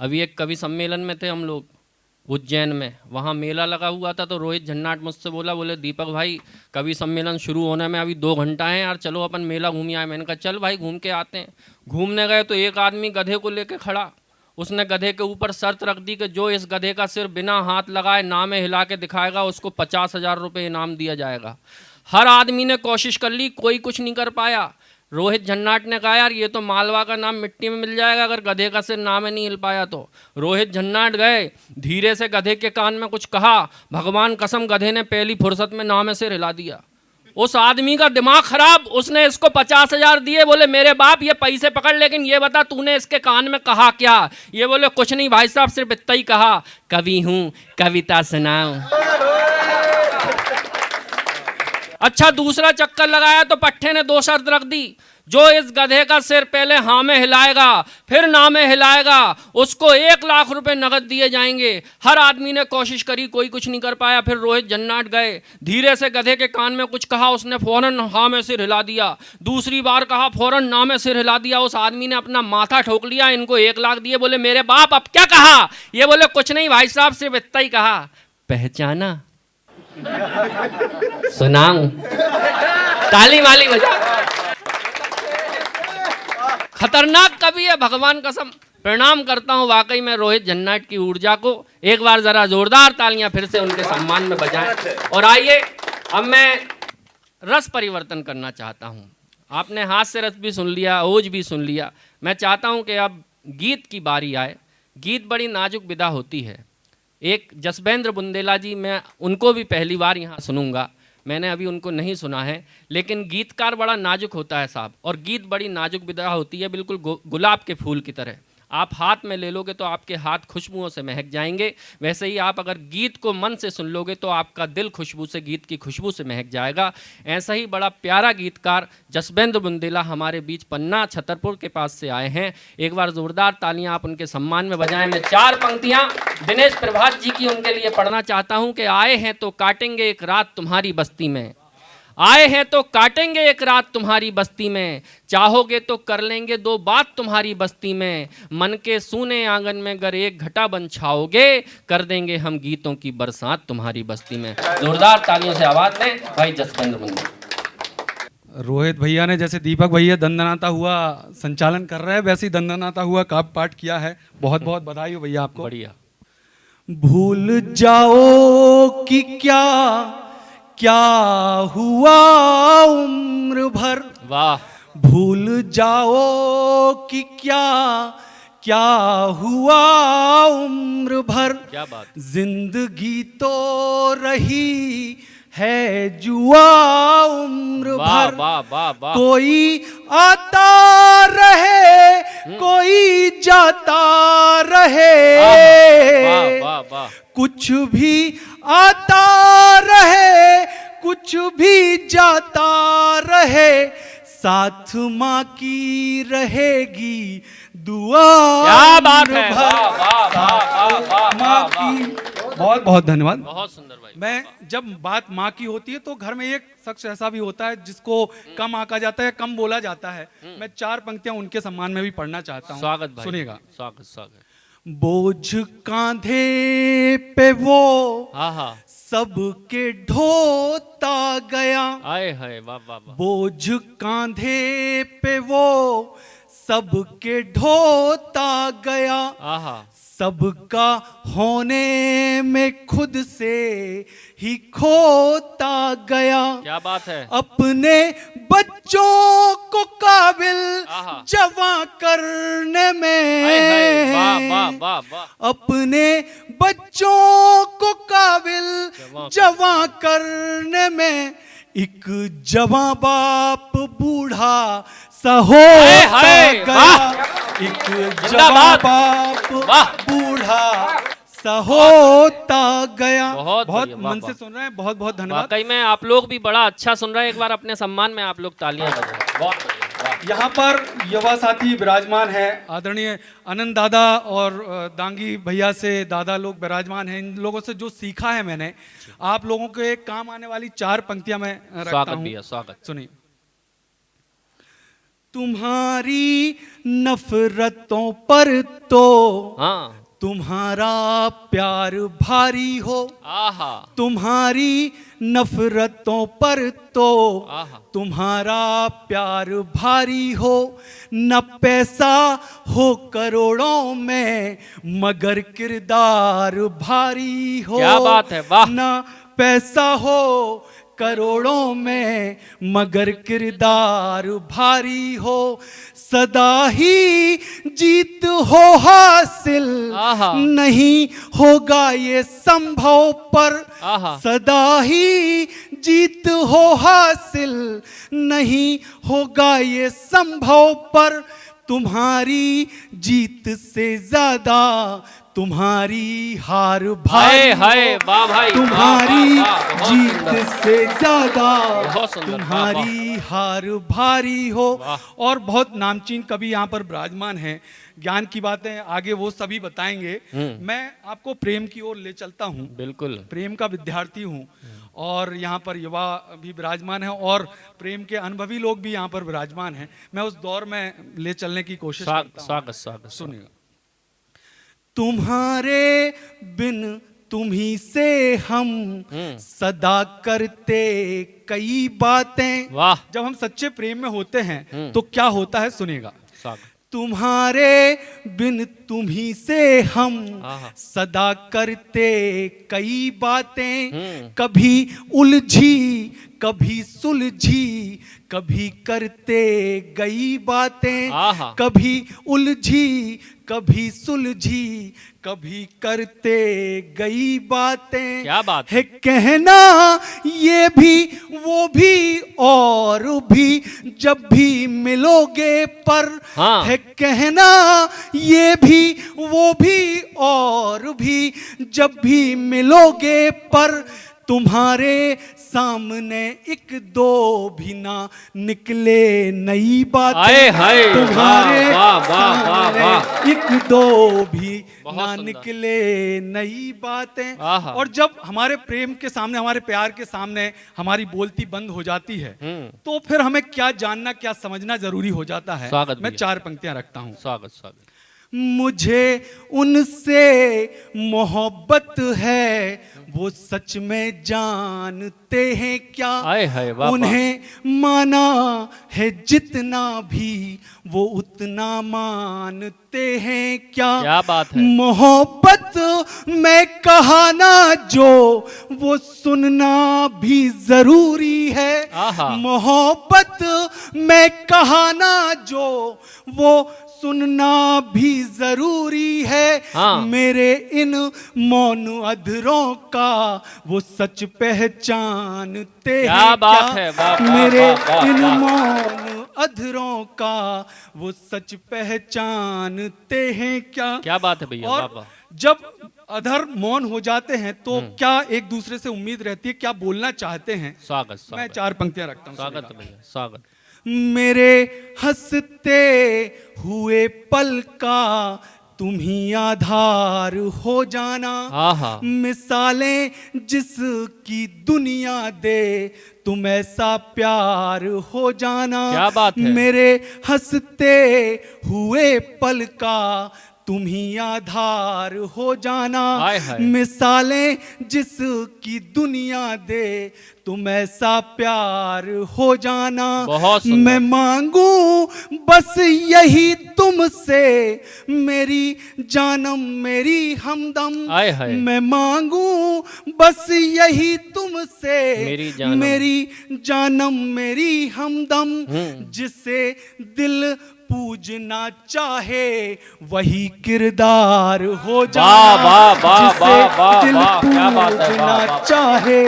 अभी एक कवि सम्मेलन में थे हम लोग उज्जैन में, वहाँ मेला लगा हुआ था। तो रोहित झन्नाट मुझसे बोले दीपक भाई कवि सम्मेलन शुरू होने में अभी 2 घंटा है यार, चलो अपन मेला घूम आए। मैंने कहा चल भाई घूम के आते हैं। घूमने गए तो एक आदमी गधे को लेके खड़ा, उसने गधे के ऊपर शर्त रख दी कि जो इस गधे का सिर बिना हाथ लगाए नामे हिला के दिखाएगा उसको 50,000 रुपये इनाम दिया जाएगा। हर आदमी ने कोशिश कर ली, कोई कुछ नहीं कर पाया। रोहित झन्नाट ने कहा यार ये तो मालवा का नाम मिट्टी में मिल जाएगा अगर गधे का सिर नाम में नहीं हिल पाया तो। रोहित झन्नाट गए, धीरे से गधे के कान में कुछ कहा, भगवान कसम गधे ने पहली फुर्सत में नाम में सिर हिला दिया। उस आदमी का दिमाग खराब, उसने इसको 50,000 दिए। बोले मेरे बाप ये पैसे पकड़, लेकिन ये बता तूने इसके कान में कहा क्या? ये बोले कुछ नहीं भाई साहब, सिर्फ इतना ही कहा, कवि हूँ कविता सुनाऊं। अच्छा दूसरा चक्कर लगाया तो पट्टे ने 2 शर्त रख दी, जो इस गधे का सिर पहले हाँ में हिलाएगा फिर ना में हिलाएगा उसको 1 लाख रुपए नगद दिए जाएंगे। हर आदमी ने कोशिश करी, कोई कुछ नहीं कर पाया। फिर रोहित झन्नाट गए, धीरे से गधे के कान में कुछ कहा, उसने फौरन हाँ में सिर हिला दिया। दूसरी बार कहा, फौरन ना में सिर हिला दिया। उस आदमी ने अपना माथा ठोक लिया, इनको 1 लाख दिए। बोले मेरे बाप अब क्या कहा? ये बोले कुछ नहीं भाई साहब, सिर्फ इतना ही कहा, पहचाना सुनाऊं। ताली माली बजा। खतरनाक कवि है भगवान कसम। प्रणाम करता हूं वाकई में रोहित झन्नाट की ऊर्जा को। एक बार जरा जोरदार तालियां फिर से उनके सम्मान में बजाएं। और आइए अब मैं रस परिवर्तन करना चाहता हूं। आपने हास्य रस भी सुन लिया, ओज भी सुन लिया। मैं चाहता हूं कि अब गीत की बारी आए। गीत बड़ी नाजुक विधा होती है। एक जसबेंद्र बुंदेला जी, मैं उनको भी पहली बार यहाँ सुनूंगा, मैंने अभी उनको नहीं सुना है। लेकिन गीतकार बड़ा नाजुक होता है साहब, और गीत बड़ी नाजुक विधा होती है, बिल्कुल गुलाब के फूल की तरह। आप हाथ में ले लोगे तो आपके हाथ खुशबुओं से महक जाएंगे। वैसे ही आप अगर गीत को मन से सुन लोगे तो आपका दिल खुशबू से, गीत की खुशबू से महक जाएगा। ऐसा ही बड़ा प्यारा गीतकार जसबेंद्र बुंदेला हमारे बीच पन्ना छतरपुर के पास से आए हैं। एक बार जोरदार तालियां आप उनके सम्मान में बजाएं। मैं 4 पंक्तियां दिनेश प्रभात जी की उनके लिए पढ़ना चाहता हूं कि आए हैं तो काटेंगे एक रात तुम्हारी बस्ती में, आए हैं तो काटेंगे एक रात तुम्हारी बस्ती में, चाहोगे तो कर लेंगे 2 बात तुम्हारी बस्ती में, मन के सूने आंगन में अगर एक घटा बन छाओगे, कर देंगे हम गीतों की बरसात तुम्हारी बस्ती में। जोरदार तालियों से आवाज दें भाई जसबेंद्र बुंदेला। रोहित भैया ने जैसे दीपक भैया दंदनाता हुआ संचालन कर रहे हैं, वैसे ही दंदनाता हुआ काव्य पाठ किया है। बहुत बहुत बधाई हो भैया आपको। बढ़िया। भूल जाओ कि क्या क्या हुआ उम्र भर, वाह। भूल जाओ कि क्या क्या हुआ उम्र भर, क्या बात। जिंदगी तो रही है जुआ उम्र भर। वाह वाह वाह। कोई आता रहे कोई जाता रहे, वाह वाह वाह। कुछ भी आता रहे कुछ भी जाता रहे, साथ माँ की रहेगी दुआ। क्या बात है। वाह वाह वाह वाह माँ की बहुत बहुत धन्यवाद। बहुत सुंदर भाई। मैं जब बात माँ की होती है तो घर में एक शख्स ऐसा भी होता है जिसको कम आंका जाता है, कम बोला जाता है। मैं 4 पंक्तियां उनके सम्मान में भी पढ़ना चाहता हूँ। स्वागत भाई। सुनिएगा। स्वागत स्वागत। बोझ कांधे पे वो हाँ हाँ। सबके ढोता गया, आए हाय वाह वाह वाह। बोझ कांधे पे वो सबके ढोता गया, आहा। सबका होने में खुद से ही खोता गया। क्या बात है। अपने बच्चों को काबिल आहा। जवां करने में, आए हाय वाह वाह वाह वाह। अपने बच्चों को काबिल जवां जवां करने में, एक जवां बाप बूढ़ा सा होता गया, एक जवां बाप बूढ़ा सा होता गया। बहुत मन से सुन रहे हैं, बहुत बहुत धन्यवाद। वाकई में आप लोग भी बड़ा अच्छा सुन रहे हैं। एक बार अपने सम्मान में आप लोग तालियां बजाएं। बहुत यहाँ पर युवा साथी विराजमान है, आदरणीय आनंद दादा और दांगी भैया से दादा लोग विराजमान हैं। इन लोगों से जो सीखा है मैंने, आप लोगों के काम आने वाली 4 पंक्तियां मैं रखता हूं। स्वागत भैया, स्वागत। सुनिए। तुम्हारी नफरतों पर तो हाँ तुम्हारा प्यार भारी हो, आहा तुम्हारी नफरतों पर तो आहा तुम्हारा प्यार भारी हो, न पैसा हो करोड़ों में मगर किरदार भारी हो। क्या बात है, वाह। न पैसा हो करोड़ों में मगर किरदार भारी हो, सदा ही जीत हो हासिल आहा। नहीं होगा ये संभव पर, आहा। सदा ही जीत हो हासिल नहीं होगा ये संभव पर, तुम्हारी जीत से ज्यादा तुम्हारी हार भारी हाय हो, वाह भाई, तुम्हारी वाह, वाह, बहुत जीत सुंदर। से ज्यादा बहुत सुंदर, तुम्हारी हार भारी हो। वाह। और बहुत नामचीन कवि यहाँ पर विराजमान हैं, ज्ञान की बातें आगे वो सभी बताएंगे। मैं आपको प्रेम की ओर ले चलता हूँ। बिल्कुल प्रेम का विद्यार्थी हूँ और यहाँ पर युवा भी विराजमान हैं और प्रेम के अनुभवी लोग भी यहाँ पर विराजमान हैं। मैं उस दौर में ले चलने की कोशिश करता हूँ। स्वागत स्वागत सुनिएगा। तुम्हारे बिन तुम्ही से हम सदा करते कई बातें। वाह। जब हम सच्चे प्रेम में होते हैं तो क्या होता है, सुनिएगा। स्वागत तुम्हारे बिन तुम्ही से हम आहा। सदा करते कई बातें, कभी उलझी कभी सुलझी कभी करते गई बातें, आहा। कभी उलझी कभी सुलझी कभी करते गई बातें। क्या बात है कहना ये भी वो भी और भी जब भी मिलोगे पर, हाँ। है कहना ये भी वो भी और भी जब भी मिलोगे पर, तुम्हारे सामने एक दो भी ना निकले नई बातें। आए हाय, तुम्हारे वाह, वाह, वाह, वाह, सामने वाह। एक दो भी बहुत ना सुंदर। निकले नई बातें। आहा। और जब हमारे प्रेम के सामने, हमारे प्यार के सामने हमारी बोलती बंद हो जाती है तो फिर हमें क्या जानना क्या समझना जरूरी हो जाता है। स्वागत मैं भैया। 4 पंक्तियां रखता हूं। स्वागत स्वागत। मुझे उनसे मोहब्बत है वो सच में जानते हैं क्या, आए हाय, वाह, वाह। उन्हें माना है जितना भी वो उतना मानते हैं क्या बात है। मोहब्बत में कहाना जो वो सुनना भी जरूरी है। आहा। मोहब्बत में कहाना जो वो सुनना भी जरूरी है। हाँ। मेरे इन मौन अधरों का वो सच पहचानते क्या हैं बात क्या? है, वाह, वाह, मेरे वाह, वाह, इन वाह। मौन अधरों का वो सच पहचानते हैं क्या बात है भैया, वाह, और वाह। जब अधर मौन हो जाते हैं तो क्या एक दूसरे से उम्मीद रहती है, क्या बोलना चाहते हैं। स्वागत मैं स्वागत। 4 पंक्तियां रखता हूँ। स्वागत सुनिएगा। भैया, स्वागत। मेरे हंसते हुए पल का तुम ही आधार हो जाना। आहा। मिसालें जिसकी दुनिया दे तुम ऐसा प्यार हो जाना। क्या बात है। मेरे हंसते हुए पल का तुम ही आधार हो जाना। हाय हाय। मिसालें जिसकी दुनिया दे तुम ऐसा प्यार हो जाना। बहुत सुंदर। मैं मांगू बस यही तुमसे मेरी जानम मेरी हमदम। आए हाय। मैं मांगू बस यही तुमसे मेरी जानम। मेरी जानम मेरी हमदम। जिसे दिल पूजना चाहे वही किरदार हो जाना। वाह, वाह, जिसे वाह, वाह, दिल वाह, क्या बात है, वाह, पूजना वाह। चाहे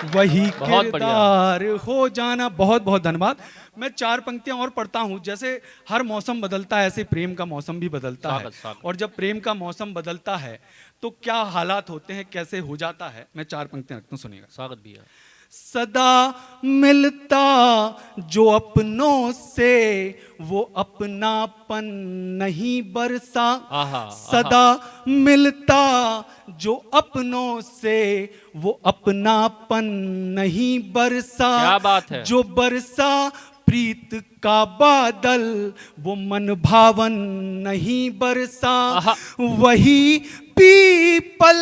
वही बहुत बढ़िया। किरदार हो जाना। बहुत बहुत धन्यवाद। मैं 4 पंक्तियां और पढ़ता हूं। जैसे हर मौसम बदलता है ऐसे प्रेम का मौसम भी बदलता है। स्वागत, स्वागत। और जब प्रेम का मौसम बदलता है तो क्या हालात होते हैं, कैसे हो जाता है। मैं 4 पंक्तियां रखता हूं, सुनिएगा। स्वागत भैया। सदा मिलता जो अपनों से वो अपनापन नहीं बरसा। आहा, सदा मिलता जो अपनों से वो अपनापन नहीं बरसा। क्या बात है। जो बरसा प्रीत का बादल वो मन भावन नहीं बरसा, आहा। वही पीपल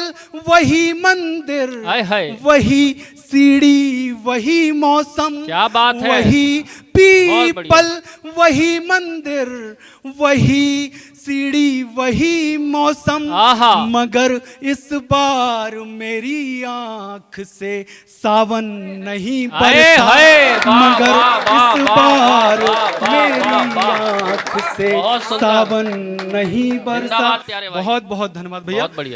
वही मंदिर, हाय हाय। वही सीढ़ी वही मौसम, क्या बात है। वही बहुत बढ़िया। पीपल वही मंदिर, वही सीढ़ी वही मौसम, आहा। मगर इस बार मेरी आंख से सावन नहीं हाय बरसा, हाय। वाह, मगर वाह, वाह, इस वाह, बार वाह, वाह, मेरी वाह, वाह। आंख से बहुत सुंदर। सावन नहीं बरसा। जिंदाबाद प्यारे भाई। बहुत बहुत धन्यवाद भैया। बहुत बढ़िया।